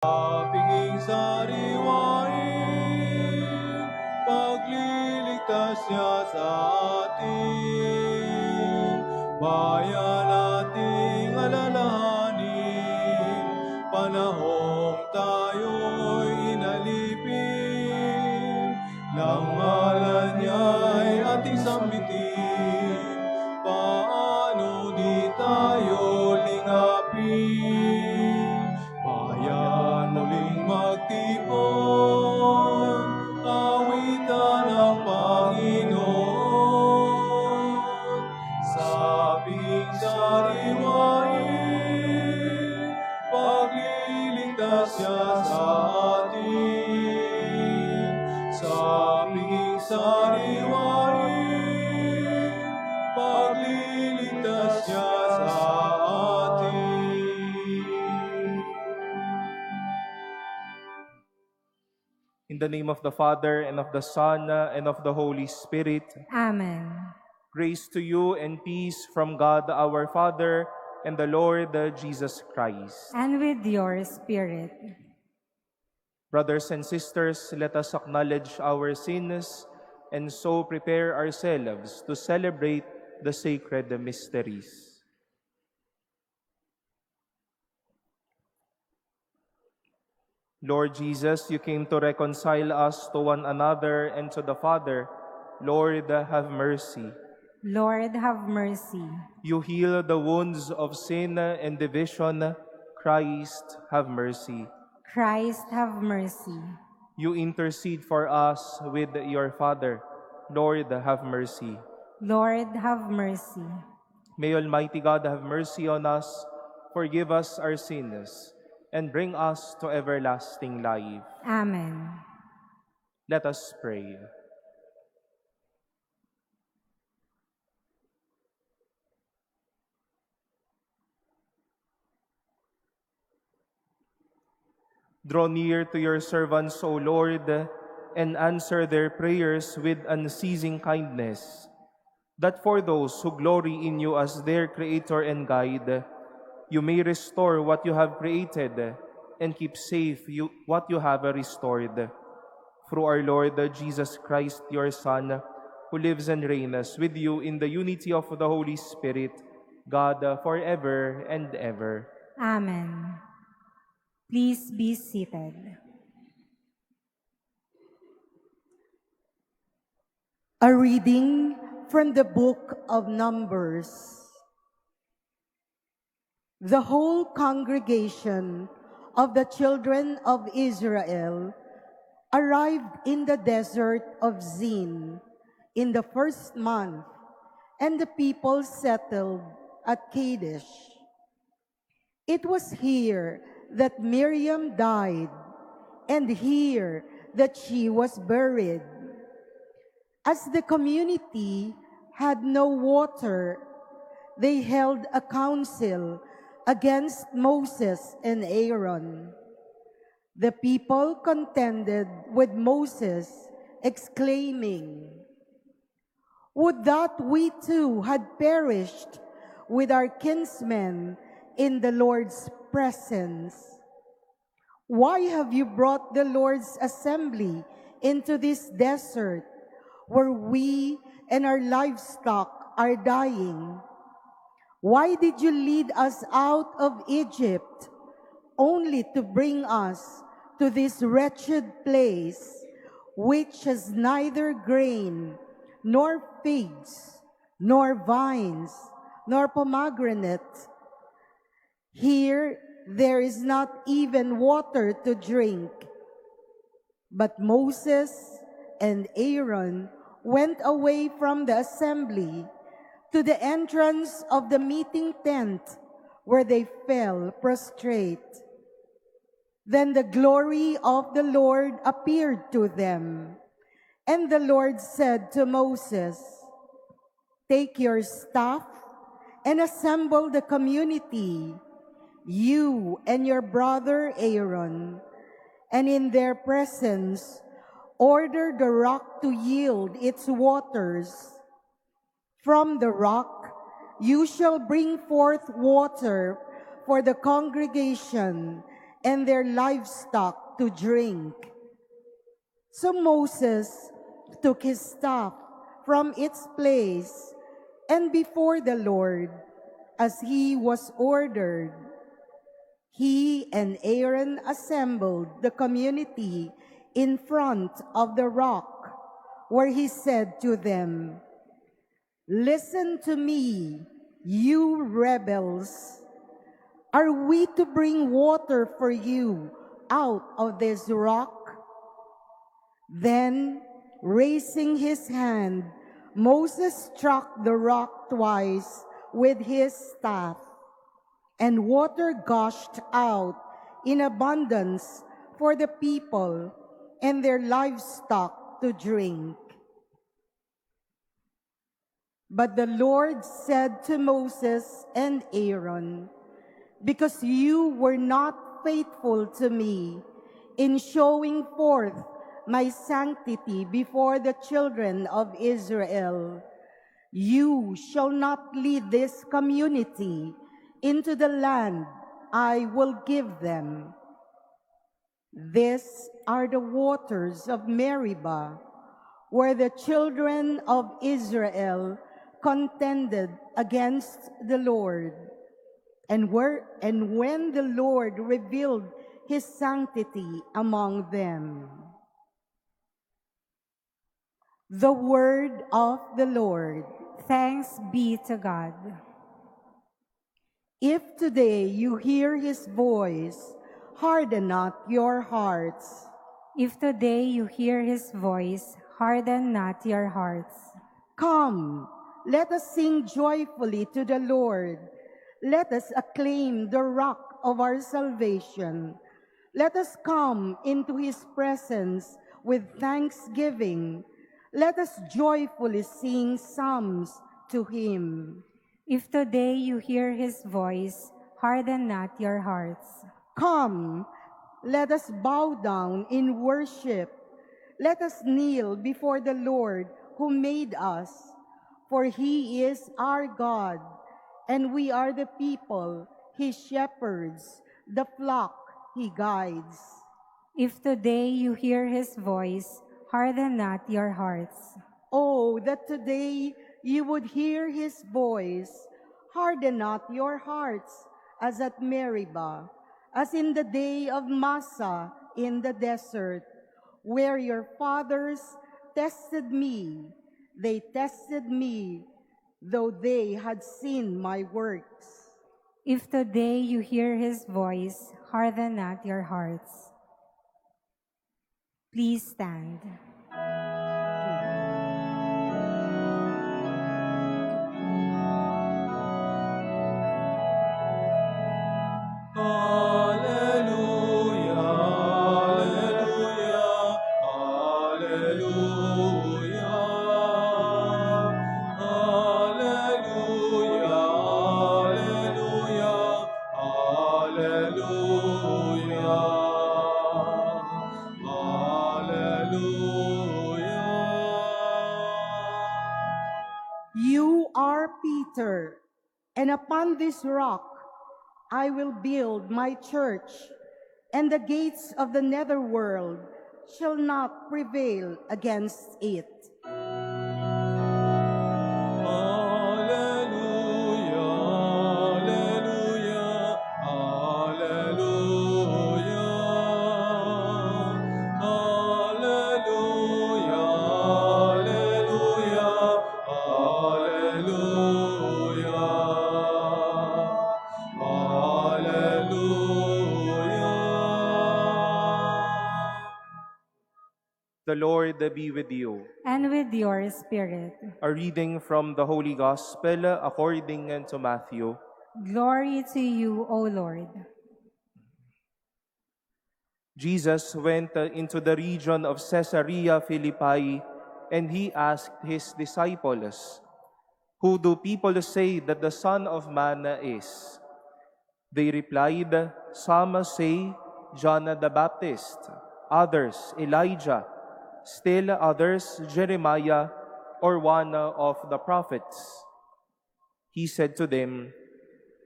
Piging sariwain, pagliligtas niya sa atin. Bayan nating alalahanin, panahong tayo'y inalipin. Nang ngalan niya'y ating sambitin, paano di tayo lingapin? Bayan muling magtipon, awitan ang Panginoon. Sabing sariwain, pagliligtas niya sa atin. Sabing sariwain, pagliligtas niya sa atin. In the name of the Father, and of the Son, and of the Holy Spirit. Amen. Grace to you and peace from God our Father and the Lord Jesus Christ. And with your spirit. Brothers and sisters, let us acknowledge our sins and so prepare ourselves to celebrate the sacred mysteries. Lord Jesus, you came to reconcile us to one another and to the Father. Lord, have mercy. Lord, have mercy. You heal the wounds of sin and division. Christ, have mercy. Christ, have mercy. You intercede for us with your Father. Lord, have mercy. Lord, have mercy. May Almighty God have mercy on us, forgive us our sins, and bring us to everlasting life. Amen. Let us pray. Draw near to your servants, O Lord, and answer their prayers with unceasing kindness, that for those who glory in you as their Creator and Guide, you may restore what you have created and keep safe what you have restored. Through our Lord Jesus Christ, your Son, who lives and reigns with you in the unity of the Holy Spirit, God, forever and ever. Amen. Please be seated. A reading from the book of Numbers. The whole congregation of the children of Israel arrived in the desert of Zin in the first month, and the people settled at Kadesh. It was here that Miriam died, and here that she was buried. As the community had no water, they held a council against Moses and Aaron. The people contended with Moses, exclaiming, "Would that we too had perished with our kinsmen in the Lord's presence. Why have you brought the Lord's assembly into this desert, where we and our livestock are dying? Why did you lead us out of Egypt, only to bring us to this wretched place, which has neither grain, nor figs, nor vines, nor pomegranate? Here there is not even water to drink." But Moses and Aaron went away from the assembly to the entrance of the meeting tent, where they fell prostrate. Then the glory of the Lord appeared to them, and the Lord said to Moses, "Take your staff and assemble the community, you and your brother Aaron, and in their presence order the rock to yield its waters. From the rock you shall bring forth water for the congregation and their livestock to drink. So Moses took his staff from its place and before the Lord, as he was ordered. He and Aaron assembled the community in front of the rock, where he said to them, "Listen to me, you rebels. Are we to bring water for you out of this rock?" Then, raising his hand, Moses struck the rock twice with his staff, and water gushed out in abundance for the people and their livestock to drink. But the Lord said to Moses and Aaron, "Because you were not faithful to me in showing forth my sanctity before the children of Israel, you shall not lead this community into the land I will give them. These are the waters of Meribah, where the children of Israel contended against the Lord, and when the Lord revealed his sanctity among them." The word of the Lord. Thanks be to God. If today you hear his voice, harden not your hearts. If today you hear his voice, harden not your hearts. Come, let us sing joyfully to the Lord. Let us acclaim the rock of our salvation. Let us come into his presence with thanksgiving. Let us joyfully sing psalms to him. If today you hear his voice, harden not your hearts. Come, let us bow down in worship. Let us kneel before the Lord who made us. For he is our God, and we are the people, his shepherds, the flock he guides. If today you hear his voice, harden not your hearts. Oh, that today you would hear his voice. Harden not your hearts, as at Meribah, as in the day of Massah in the desert, where your fathers tested me. They tested me, though they had seen my works. If today you hear his voice, harden not your hearts. Please stand. Alleluia, alleluia, alleluia, alleluia, alleluia, alleluia. You are Peter, and upon this rock I will build my church, and the gates of the netherworld shall not prevail against it. Alleluia, alleluia, alleluia, alleluia, alleluia, alleluia. The Lord be with you. And with your spirit. A reading from the Holy Gospel according to Matthew. Glory to you, O Lord. Jesus went into the region of Caesarea Philippi, and he asked his disciples, "Who do people say that the Son of Man is?" They replied, "Some say John the Baptist, others Elijah, still others Jeremiah, or one of the prophets." He said to them,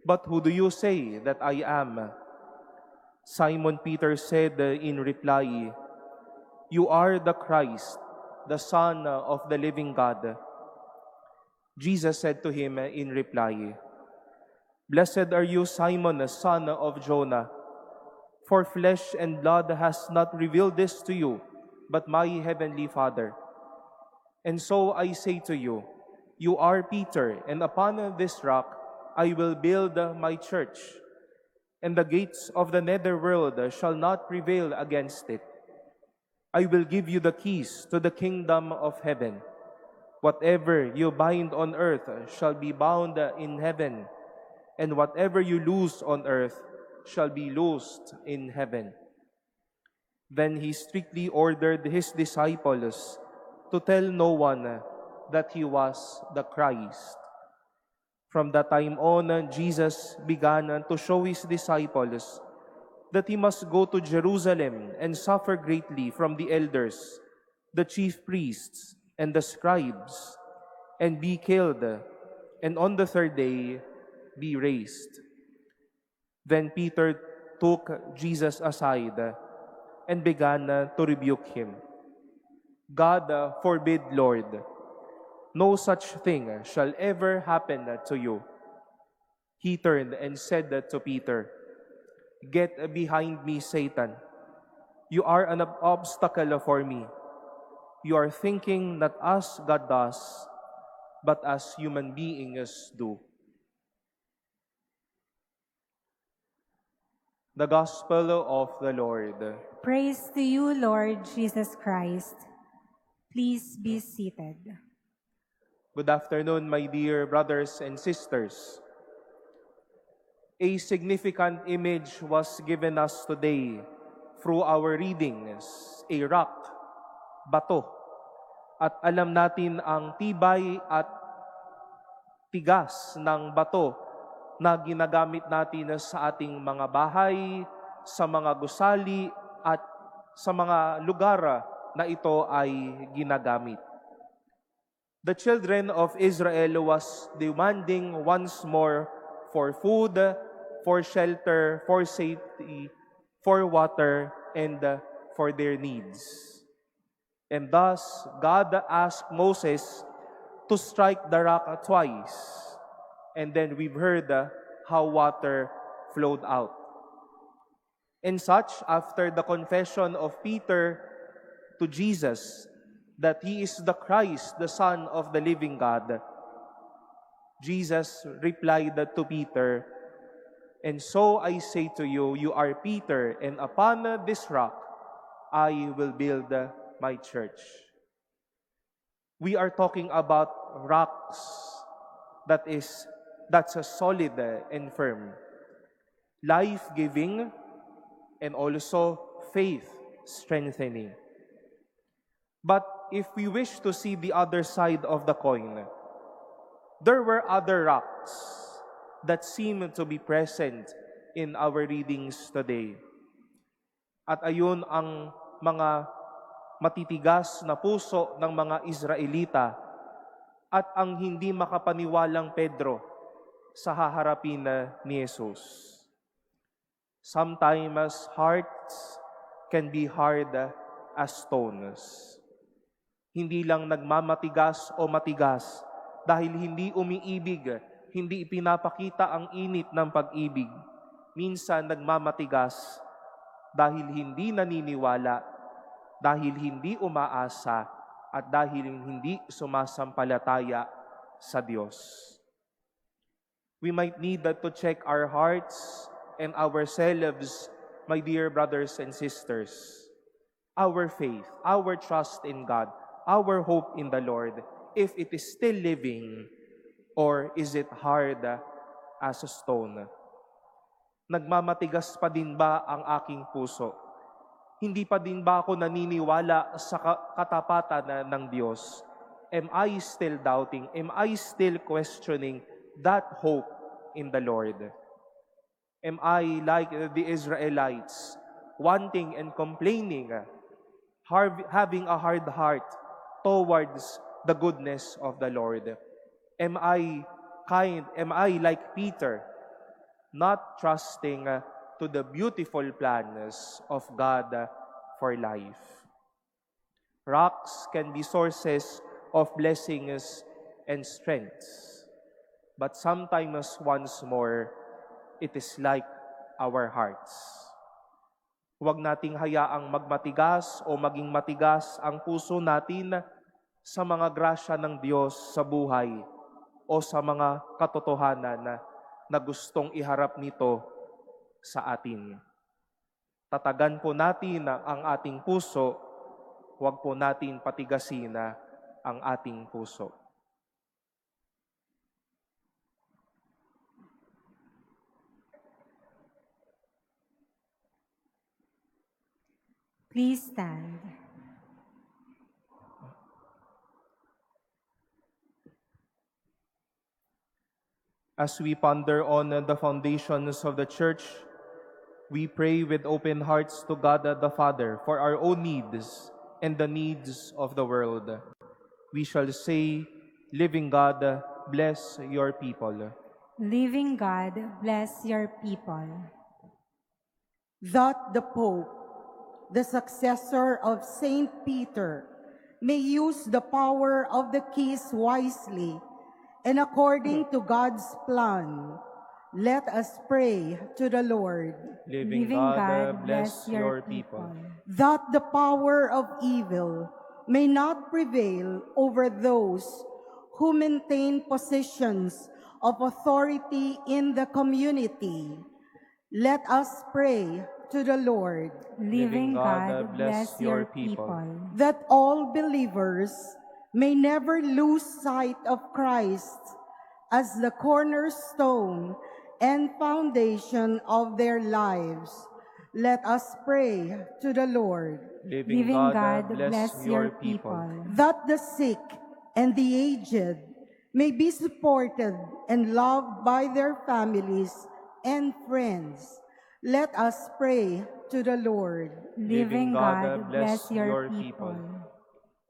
"But who do you say that I am?" Simon Peter said in reply, "You are the Christ, the Son of the living God." Jesus said to him in reply, "Blessed are you, Simon, son of Jonah, for flesh and blood has not revealed this to you, but my heavenly Father. And so I say to you, you are Peter, and upon this rock I will build my church, and the gates of the netherworld shall not prevail against it. I will give you the keys to the kingdom of heaven. Whatever you bind on earth shall be bound in heaven, and whatever you loose on earth shall be loosed in heaven." Then he strictly ordered his disciples to tell no one that he was the Christ. From that time on, Jesus began to show his disciples that he must go to Jerusalem and suffer greatly from the elders, the chief priests, and the scribes, and be killed, and on the third day be raised. Then Peter took Jesus aside and began to rebuke him. "God forbid, Lord. No such thing shall ever happen to you." He turned and said to Peter, "Get behind me, Satan. You are an obstacle for me. You are thinking not as God does, but as human beings do." The Gospel of the Lord. Praise to you, Lord Jesus Christ. Please be seated. Good afternoon, my dear brothers and sisters. A significant image was given us today through our readings, a rock, bato. At alam natin ang tibay at tigas ng bato na ginagamit natin sa ating mga bahay, sa mga gusali, at sa mga lugar na ito ay ginagamit. The children of Israel was demanding once more for food, for shelter, for safety, for water, and for their needs. And thus, God asked Moses to strike the rock twice. And then we've heard how water flowed out. And such, after the confession of Peter to Jesus that he is the Christ, the Son of the living God, Jesus replied to Peter, "And so I say to you, you are Peter, and upon this rock I will build my church." We are talking about rocks that's a solid and firm, life-giving, and also faith-strengthening. But if we wish to see the other side of the coin, there were other rocks that seem to be present in our readings today. At ayun ang mga matitigas na puso ng mga Israelita at ang hindi makapaniwalang Pedro sa haharapin ni Jesus. Sometimes hearts can be hard as stones. Hindi lang nagmamatigas o matigas dahil hindi umiibig, hindi ipinapakita ang init ng pag-ibig. Minsan nagmamatigas dahil hindi naniniwala, dahil hindi umaasa, at dahil hindi sumasampalataya sa Diyos. We might need to check our hearts and ourselves, my dear brothers and sisters. Our faith, our trust in God, our hope in the Lord, if it is still living, or is it hard as a stone? Nagmamatigas pa din ba ang aking puso? Hindi pa din ba ako naniniwala sa katapatan ng Diyos? Am I still doubting? Am I still questioning that hope in the Lord? Am I like the Israelites, wanting and complaining, having a hard heart towards the goodness of the Lord? Am I kind? Am I like Peter, not trusting to the beautiful plans of God for life. Rocks can be sources of blessings and strengths, but sometimes once more, it is like our hearts. Huwag nating hayaang magmatigas o maging matigas ang puso natin sa mga grasya ng Diyos sa buhay o sa mga katotohanan na gustong iharap nito sa atin. Tatagan po natin ang ating puso, huwag po natin patigasin ang ating puso. Please stand. As we ponder on the foundations of the Church, we pray with open hearts to God the Father for our own needs and the needs of the world. We shall say, Living God, bless your people. Living God, bless your people. That the Pope, the successor of Saint Peter, may use the power of the keys wisely and according to God's plan. Let us pray to the Lord. Living God, bless your people. That the power of evil may not prevail over those who maintain positions of authority in the community. Let us pray to the Lord. Living God, bless your people. That all believers may never lose sight of Christ as the cornerstone and foundation of their lives. Let us pray to the Lord. Living God, bless your people. That the sick and the aged may be supported and loved by their families and friends. Let us pray to the Lord. Living God, bless your people.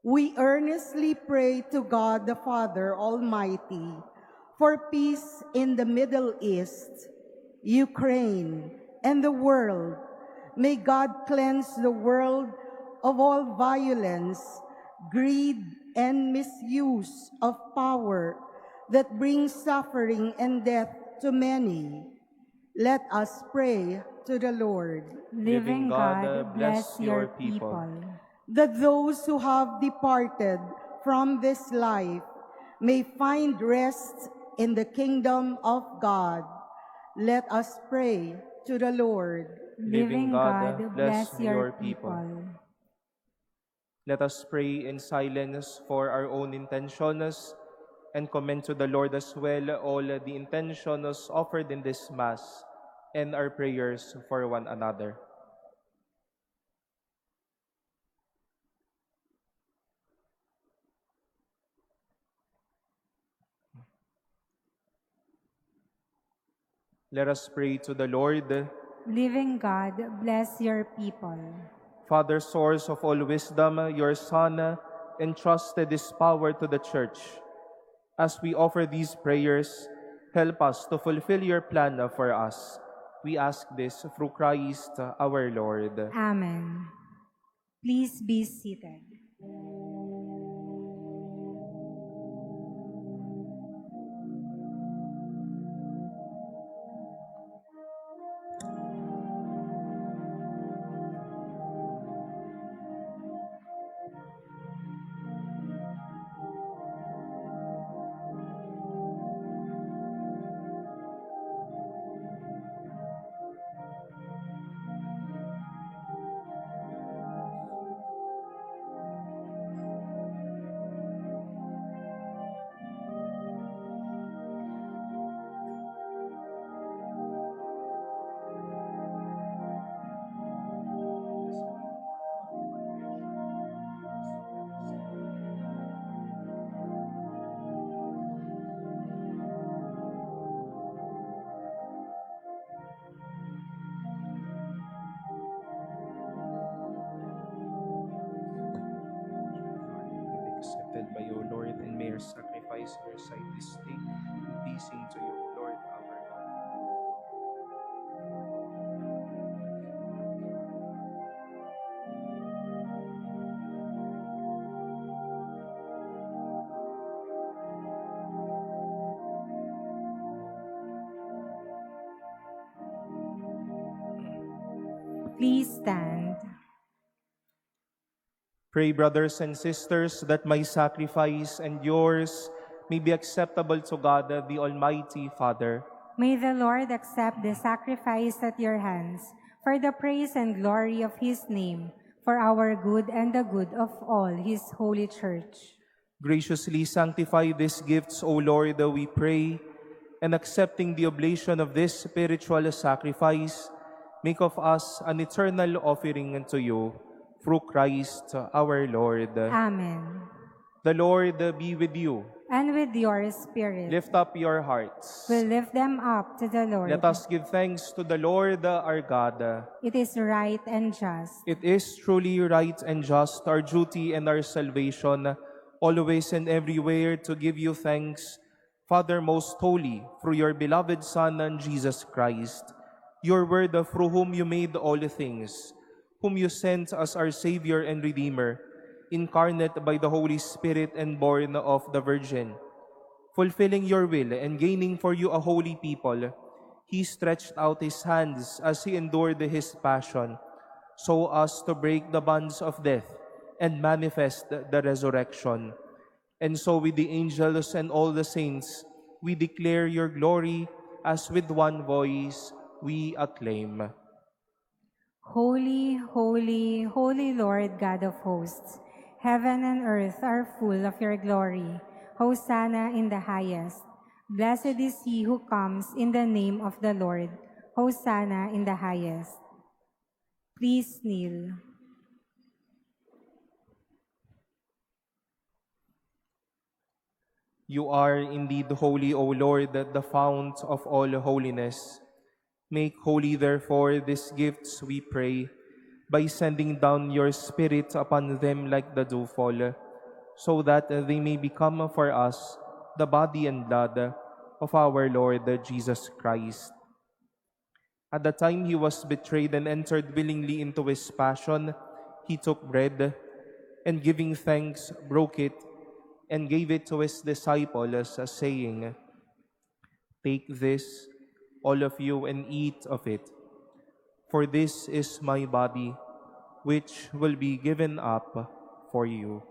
We earnestly pray to God the Father Almighty for peace in the Middle East, Ukraine, and the world. May God cleanse the world of all violence, greed, and misuse of power that brings suffering and death to many. Let us pray to the Lord. Living God, bless your people. That those who have departed from this life may find rest in the kingdom of God. Let us pray to the Lord. Living God, bless your people. Let us pray in silence for our own intentions and commend to the Lord as well all the intentions offered in this Mass and our prayers for one another. Let us pray to the Lord. Living God, bless your people. Father, source of all wisdom, your Son entrusted this power to the Church. As we offer these prayers, help us to fulfill your plan for us. We ask this through Christ our Lord. Amen. Please be seated. Accepted by you, Lord, and may our sacrifice in your sight this day be pleasing to you, Lord our God. Please stand. Pray, brothers and sisters, that my sacrifice and yours may be acceptable to God, the Almighty Father. May the Lord accept the sacrifice at your hands for the praise and glory of his name, for our good and the good of all his holy church. Graciously sanctify these gifts, O Lord, we pray, and accepting the oblation of this spiritual sacrifice, make of us an eternal offering unto you, through Christ our Lord. Amen. The Lord be with you. And with your spirit, Lift up your hearts. we lift them up to the Lord. Let us give thanks to the Lord our God. It is right and just. It is truly right and just, our duty and our salvation, always and everywhere to give you thanks, Father most holy, through your beloved Son, Jesus Christ, your word through whom you made all things, whom you sent as our Savior and Redeemer, incarnate by the Holy Spirit and born of the Virgin. Fulfilling your will and gaining for you a holy people, he stretched out his hands as he endured his passion, so as to break the bonds of death and manifest the resurrection. And so with the angels and all the saints, we declare your glory as with one voice we acclaim. Holy, holy, holy Lord God of hosts, heaven and earth are full of your glory. Hosanna in the highest. Blessed is he who comes in the name of the Lord. Hosanna in the highest. Please kneel. You are indeed holy, O Lord, the fount of all holiness. Make holy, therefore, these gifts, we pray, by sending down your Spirit upon them like the dewfall, so that they may become for us the body and blood of our Lord Jesus Christ. At the time he was betrayed and entered willingly into his passion, he took bread, and giving thanks, broke it, and gave it to his disciples, saying, "Take this, all of you, and eat of it, for this is my body, which will be given up for you."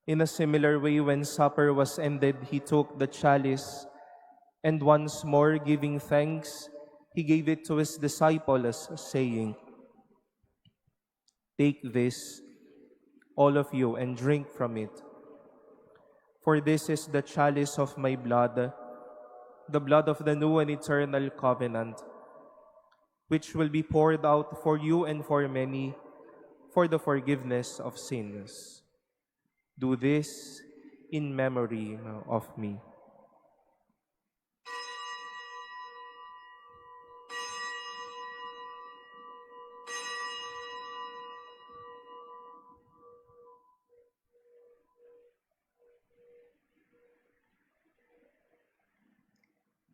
In a similar way, when supper was ended, he took the chalice, and once more giving thanks, he gave it to his disciples, saying, "Take this, all of you, and drink from it. For this is the chalice of my blood, the blood of the new and eternal covenant, which will be poured out for you and for many for the forgiveness of sins. Do this in memory of me."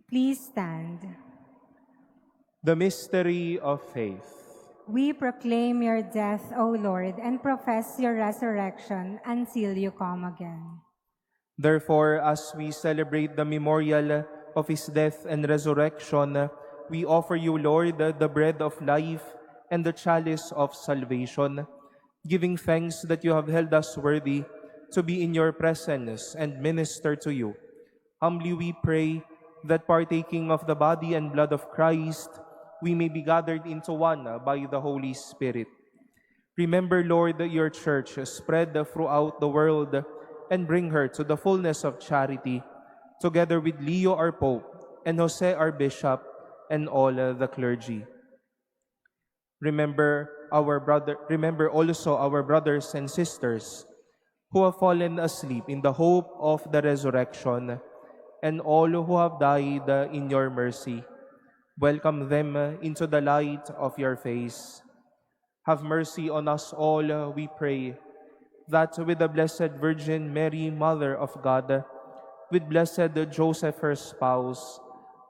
Please stand. The mystery of faith. We proclaim your death, O Lord, and profess your resurrection until you come again. Therefore, as we celebrate the memorial of his death and resurrection, we offer you, Lord, the bread of life and the chalice of salvation, giving thanks that you have held us worthy to be in your presence and minister to you. Humbly we pray that partaking of the body and blood of Christ, we may be gathered into one by the Holy Spirit. Remember, Lord, your church spread throughout the world and bring her to the fullness of charity, together with Leo our Pope and Jose our Bishop and all the clergy. Remember also our brothers and sisters who have fallen asleep in the hope of the resurrection, and all who have died in your mercy. Welcome them into the light of your face. Have mercy on us all, we pray, that with the Blessed Virgin Mary, Mother of God, with Blessed Joseph, her spouse,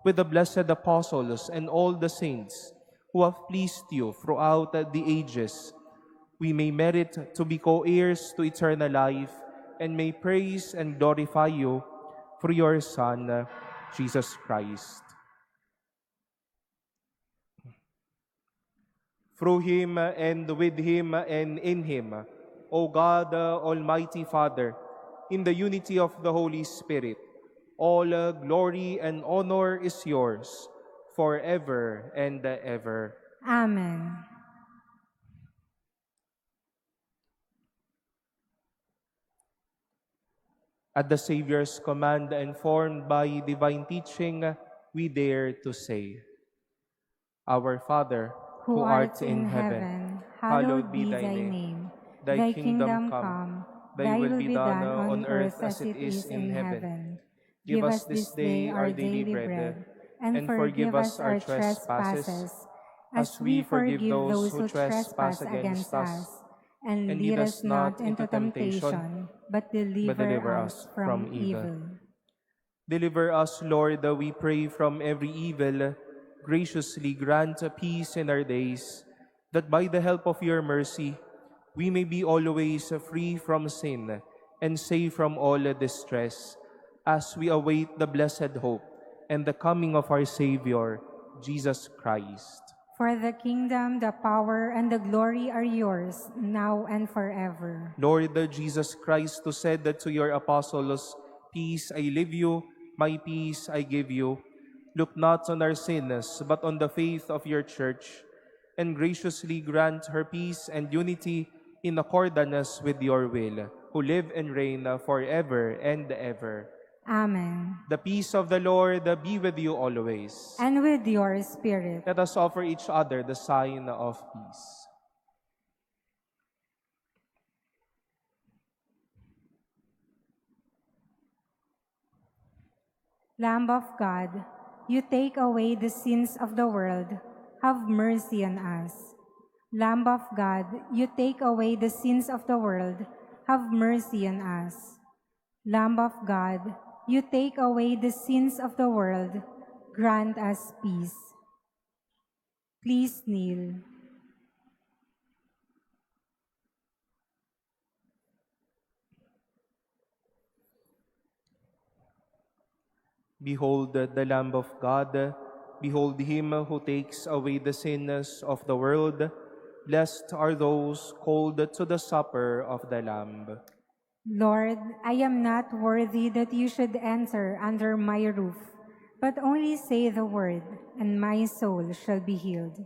with the blessed apostles and all the saints who have pleased you throughout the ages, we may merit to be co-heirs to eternal life and may praise and glorify you through your Son, Jesus Christ. Through him and with him and in him, O God, Almighty Father, in the unity of the Holy Spirit, all glory and honor is yours forever and ever. Amen. At the Savior's command and formed by divine teaching, we dare to say, Our Father, Who art in heaven, hallowed be thy name. Thy kingdom come, thy will be done on earth as it is in heaven. Give us this day our daily bread, and forgive us our trespasses, as we forgive those who trespass against us. And lead us not into temptation, but deliver us from evil. Deliver us, Lord, we pray, from every evil. Graciously grant peace in our days, that by the help of your mercy, we may be always free from sin and safe from all distress, as we await the blessed hope and the coming of our Savior, Jesus Christ. For the kingdom, the power, and the glory are yours, now and forever. Lord Jesus Christ, who said that to your apostles, Peace I leave you, my peace I give you, look not on our sins, but on the faith of your church, and graciously grant her peace and unity in accordance with your will, who live and reign forever and ever. Amen. The peace of the Lord be with you always. And with your spirit. Let us offer each other the sign of peace. Lamb of God, you take away the sins of the world, have mercy on us. Lamb of God, you take away the sins of the world, have mercy on us. Lamb of God, you take away the sins of the world, grant us peace. Please kneel. Behold the Lamb of God. Behold him who takes away the sins of the world. Blessed are those called to the supper of the Lamb. Lord, I am not worthy that you should enter under my roof, but only say the word, and my soul shall be healed.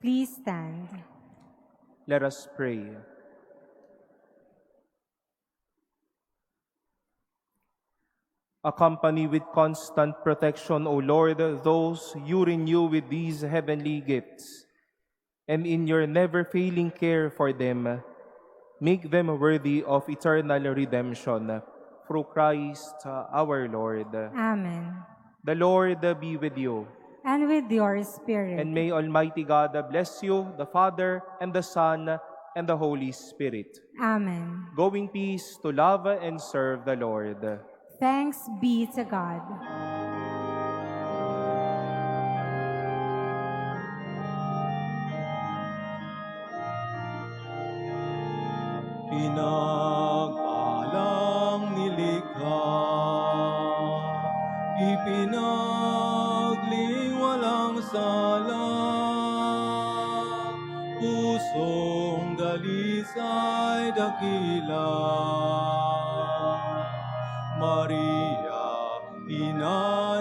Please stand. Let us pray. Accompany with constant protection, O Lord, those you renew with these heavenly gifts, and in your never-failing care for them, make them worthy of eternal redemption. Through Christ our Lord. Amen. The Lord be with you. And with your spirit. And may Almighty God bless you, the Father, and the Son, and the Holy Spirit. Amen. Go in peace to love and serve the Lord. Thanks be to God. Pinagpalang nilikha, ipinagling walang sala, pusong dalisay dakila. Maria, Ina